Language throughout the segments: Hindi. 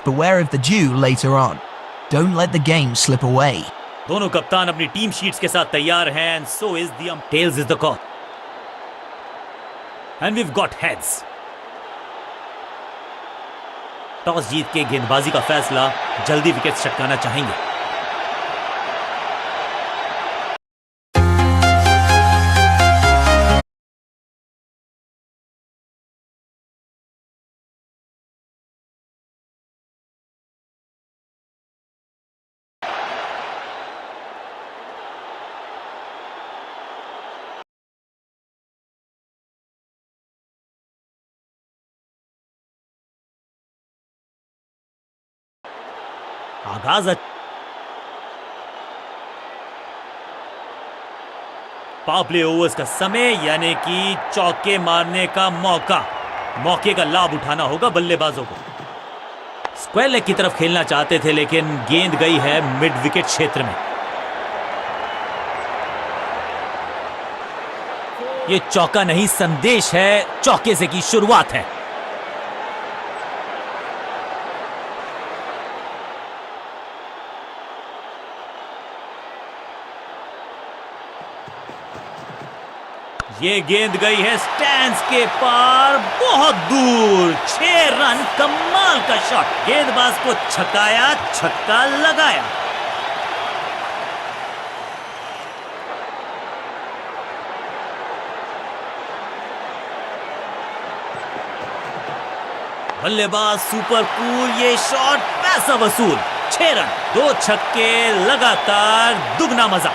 just beware of the dew later on. Don't let the game slip away. दोनों कप्तान अपनी टीम शीट्स के साथ तैयार हैं and so is the tails is the call. And we've got heads. Toss जीत के गेंदबाजी का फैसला, जल्दी विकेट छटकाना चाहेंगे. आगाज पावर प्ले ओवर्स का समय, यानी कि चौके मारने का मौके का लाभ उठाना होगा बल्लेबाजों को. स्क्वायर लेग की तरफ खेलना चाहते थे लेकिन गेंद गई है मिड विकेट क्षेत्र में. यह चौका नहीं, संदेश है, चौके से की शुरुआत है. ये गेंद गई है स्टैंड्स के पार, बहुत दूर. 6 रन, कमाल का शॉट. गेंदबाज को छकाया, छक्का लगाया. बल्लेबाज सुपर कूल, ये शॉट पैसा वसूल. 6 रन, 2 छक्के लगातार, दुगना मजा.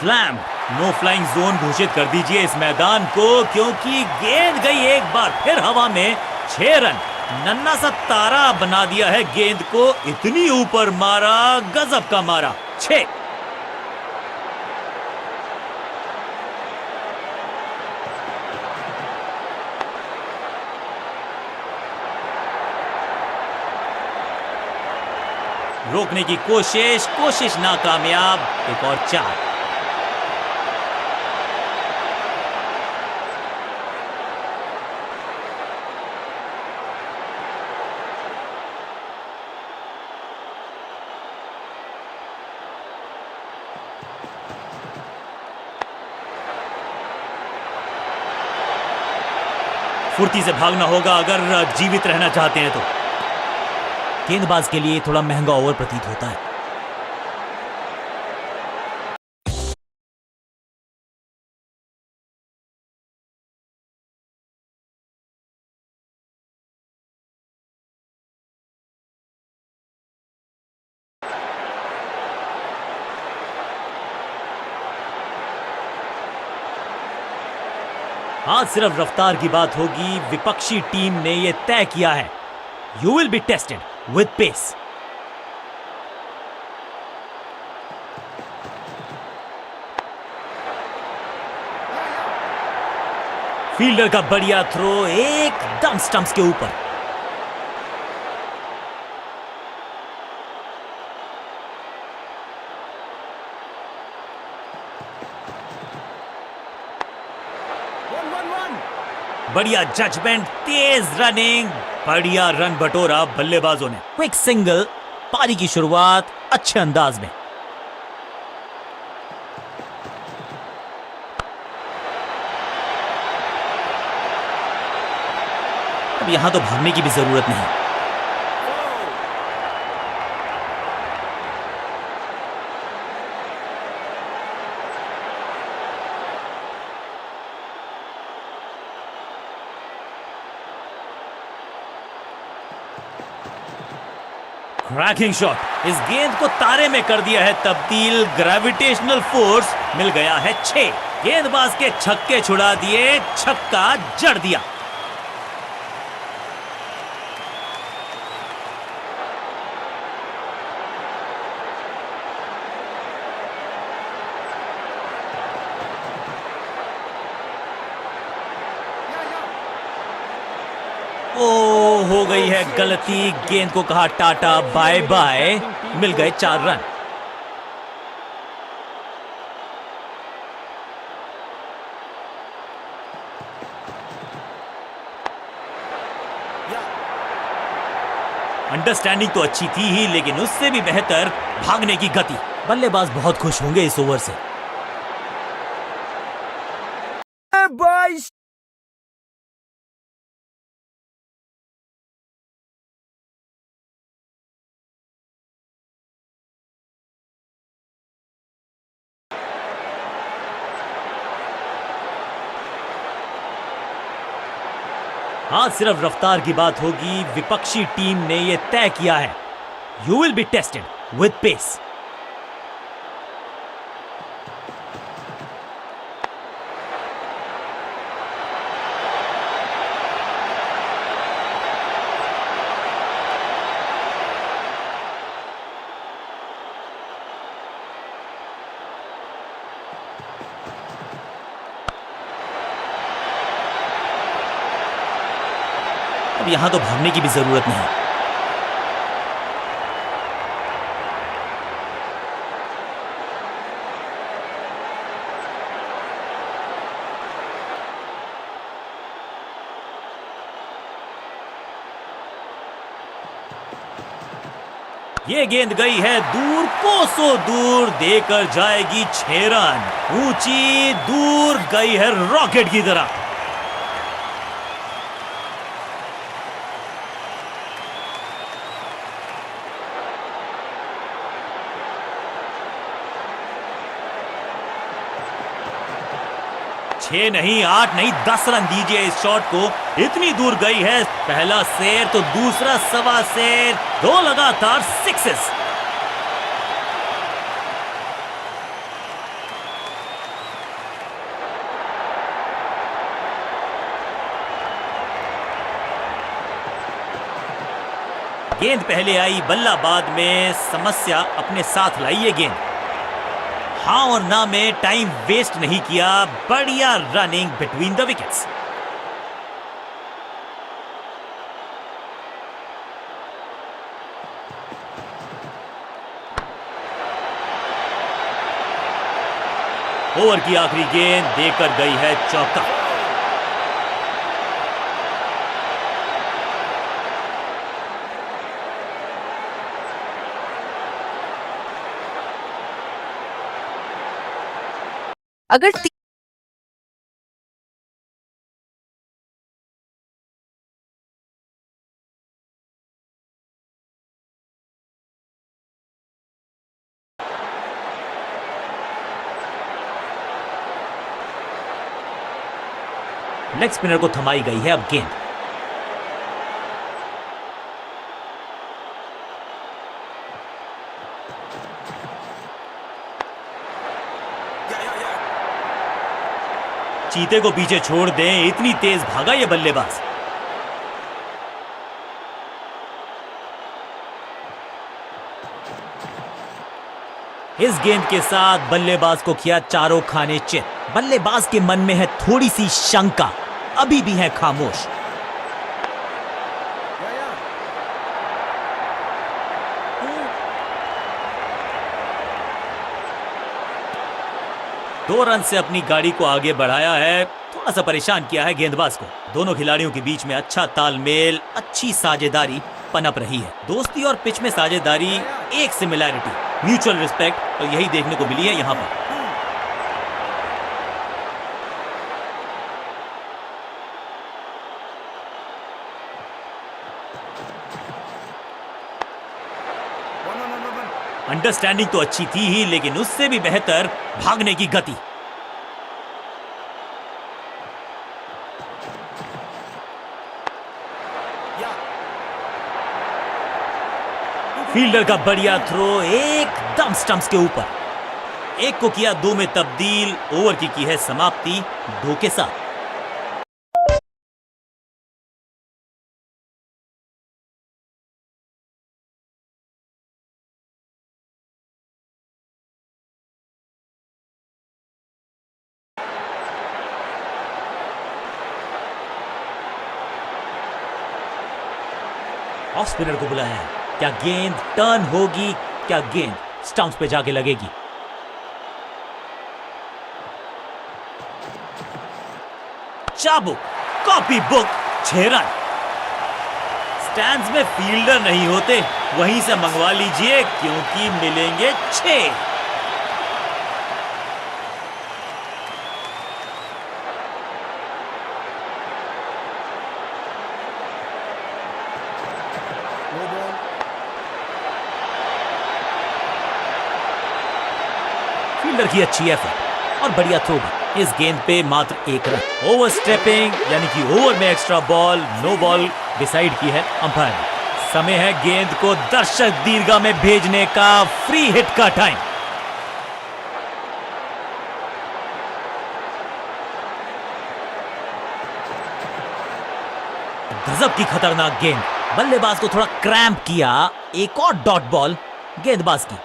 स्लैम. नो फ्लाइंग जोन घोषित कर दीजिए इस मैदान को, क्योंकि गेंद गई एक बार फिर हवा में. 6 रन, नन्ना सा तारा बना दिया है गेंद को. इतनी ऊपर मारा, गजब का मारा. 6. रोकने की कोशिश नाकामयाब. एक और 4. फुर्ती से भागना होगा अगर जीवित रहना चाहते हैं तो. गेंदबाज के लिए थोड़ा महंगा ओवर प्रतीत होता है. आज सिर्फ रफ्तार की बात होगी. विपक्षी टीम ने यह तय किया है, you will be tested with pace. Fielder का बढ़िया थ्रो, एकदम स्टंप्स के ऊपर. बढ़िया जजमेंट, तेज रनिंग, बढ़िया रन बटोरा बल्लेबाजों ने. क्विक सिंगल, पारी की शुरुआत अच्छे अंदाज में. अब यहां तो भागने की भी जरूरत नहीं. क्रैकिंग शॉट, इस गेंद को तारे में कर दिया है तब्दील. ग्रेविटेशनल फोर्स मिल गया है 6. गेंदबाज के छक्के छुड़ा दिए, छक्का जड़ दिया. ओहो, हो गई है गलती, गेंद को कहा टाटा बाय बाय, मिल गए 4 रन। अंडरस्टैंडिंग तो अच्छी थी ही, लेकिन उससे भी बेहतर भागने की गति। बल्लेबाज बहुत खुश होंगे इस ओवर से। हाँ, सिर्फ रफ्तार की बात होगी, विपक्षी टीम ने यह तय किया है, you will be tested with pace. अब यहां तो भागने की भी जरूरत नहीं। ये गेंद गई है दूर, कोसों दूर, देकर जाएगी 6 रन। ऊंची दूर गई है रॉकेट की तरह। छह नहीं, 8 नहीं, 10 रन दीजिए इस शॉट को, इतनी दूर गई है। पहला शेर तो दूसरा सवा शेर, 2 लगातार सिक्सेस। गेंद पहले आई, बल्ला बाद में, समस्या अपने साथ लाई ये गेंद। हाँ और ना में टाइम वेस्ट नहीं किया, बढ़िया running between the wickets. Over की आखिरी गेंद देकर गई है चौका। अगर लेग स्पिनर को थमाई गई है अब गेंद। चीते को पीछे छोड़ दें, इतनी तेज भागा ये बल्लेबाज। इस गेंद के साथ बल्लेबाज को किया चारों खाने चित। बल्लेबाज के मन में है थोड़ी सी शंका, अभी भी है खामोश। दो रन से अपनी गाड़ी को आगे बढ़ाया है, थोड़ा सा परेशान किया है गेंदबाज को। दोनों खिलाड़ियों के बीच में अच्छा तालमेल, अच्छी साझेदारी पनप रही है। दोस्ती और पिच में साझेदारी, एक सिमिलैरिटी, म्यूचुअल रिस्पेक्ट, और यही देखने को मिली है यहां पर। अंडरस्टैंडिंग तो अच्छी थी ही, लेकिन उससे भी बेहतर भागने की गति। फील्डर का बढ़िया थ्रो, एकदम स्टंप्स के ऊपर। एक को किया 2 में तब्दील, ओवर की है समाप्ति 2 के साथ। ऑफ स्पिनर को बुलाया है। क्या गेंद टर्न होगी? क्या गेंद स्टंप्स पे जाके लगेगी? चाबुक, कॉपी बुक, 6 रन। स्टैंड्स में फील्डर नहीं होते, वहीं से मंगवा लीजिए क्योंकि मिलेंगे 6। फील्डर की अच्छी एफर्ट और बढ़िया थ्रो भी। इस गेंद पे मात्र 1 रन। ओवर स्टेपिंग यानी कि ओवर में extra ball, no ball decide की है अंपायर ने। समय है गेंद को दर्शक दीर्घा में भेजने का। फ्री हिट का टाइम। गजब की खतरनाक गेंद। बल्लेबाज को थोड़ा क्रैम्प किया। एक और डॉट बॉल गेंदबाज की।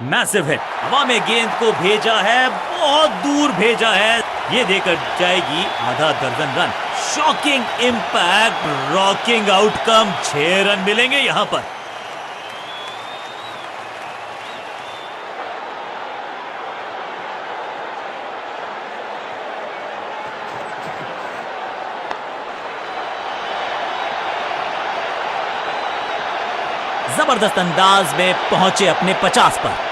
Massive hit. हवा में गेंद को भेजा है, बहुत दूर भेजा है। ये देकर जाएगी आधा दर्जन run. Shocking impact, rocking outcome. 6 run मिलेंगे यहां पर। जबरदस्त अंदाज में पहुंचे अपने 50 पर।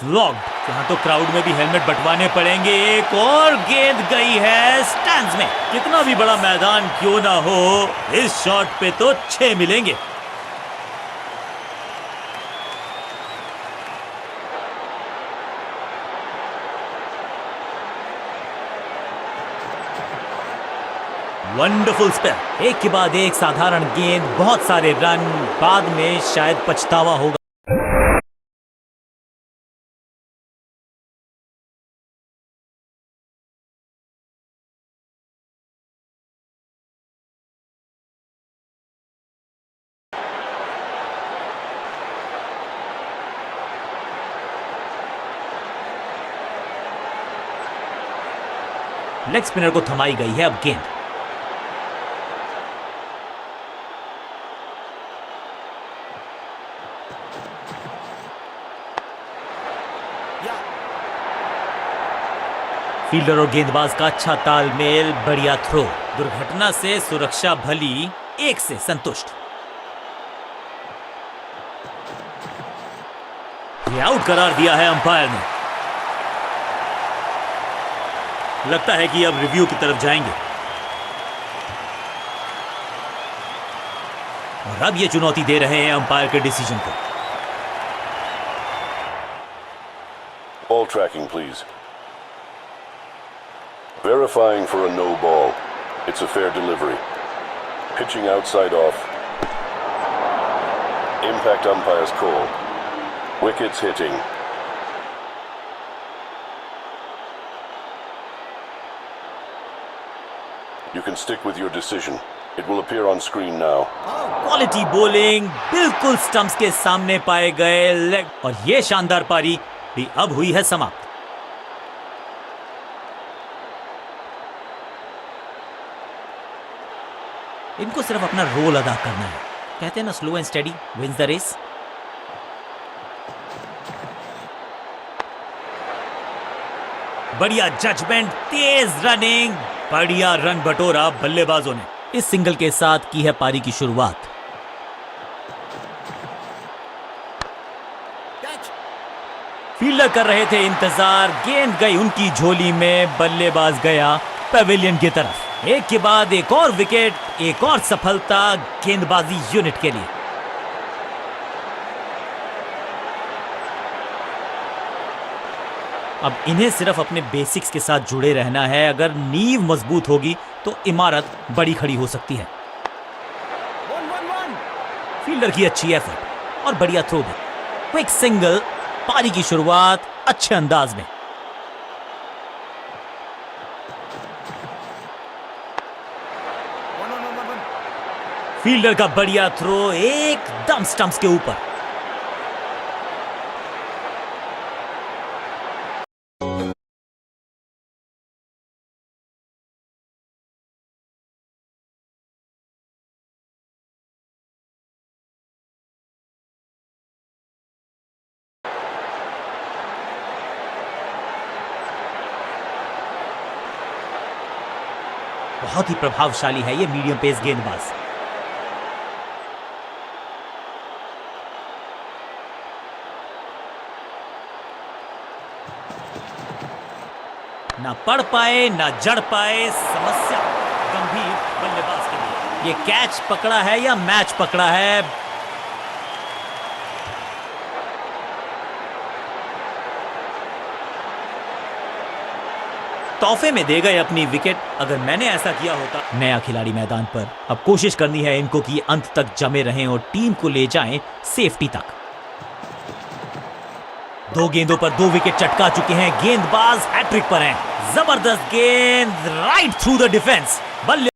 फ्लॉग्ड। यहां तो क्राउड में भी हेलमेट बंटवाने पड़ेंगे। एक और गेंद गई है स्टैंड्स में। कितना भी बड़ा मैदान क्यों ना हो, इस शॉट पे तो 6 मिलेंगे। Wonderful spell. एक के बाद एक साधारण गेंद, बहुत सारे रन। बाद में शायद पछतावा होगा। लेग स्पिनर को थमाई गई है अब गेंद। फील्डर और गेंदबाज का अच्छा तालमेल, बढ़िया थ्रो। दुर्घटना से सुरक्षा भली, 1 से संतुष्ट। ये आउट करार दिया है अंपायर ने। लगता है कि अब रिव्यू की तरफ जाएंगे और अब ये चुनौती दे रहे हैं अंपायर के डिसीजन को। Ball tracking, please. Verifying for a no ball. It's a fair delivery. Pitching outside off. Impact umpire's call. Wickets hitting. You can stick with your decision. It will appear on screen now. Quality bowling, बिल्कुल स्टंप्स के सामने पाए गए लेग। और ये शानदार पारी भी अब हुई है समाप्त। इनको सिर्फ अपना रोल अदा करना है। कहते हैं ना, slow and steady wins the race. बढ़िया जजमेंट, तेज रनिंग, बढ़िया रन बटोरा बल्लेबाजों ने। इस सिंगल के साथ की है पारी की शुरुआत। फील्डर कर रहे थे इंतजार, गेंद गई उनकी झोली में, बल्लेबाज गया पवेलियन की तरफ। एक के बाद एक और विकेट, एक और सफलता गेंदबाजी यूनिट के लिए। अब इन्हें सिर्फ अपने बेसिक्स के साथ जुड़े रहना है। अगर नींव मजबूत होगी तो इमारत बड़ी खड़ी हो सकती है। फील्डर की अच्छी एफर्ट और बढ़िया थ्रो भी। क्विक सिंगल, पारी की शुरुआत अच्छे अंदाज में। फील्डर का बढ़िया थ्रो एकदम स्टंप्स के ऊपर। बहुत ही प्रभावशाली है ये मीडियम पेस गेंदबाज। ना पढ़ पाए ना जड़ पाए, समस्या गंभीर बल्लेबाज के लिए। ये कैच पकड़ा है या मैच पकड़ा है? तोहफे में दे गए अपनी विकेट। अगर मैंने ऐसा किया होता। नया खिलाड़ी मैदान पर, अब कोशिश करनी है इनको कि अंत तक जमे रहें और टीम को ले जाएं सेफ्टी तक। 2 गेंदों पर 2 विकेट चटका चुके हैं, गेंदबाज हैट्रिक पर हैं। जबरदस्त गेंद राइट थ्रू द डिफेंस। बल्ले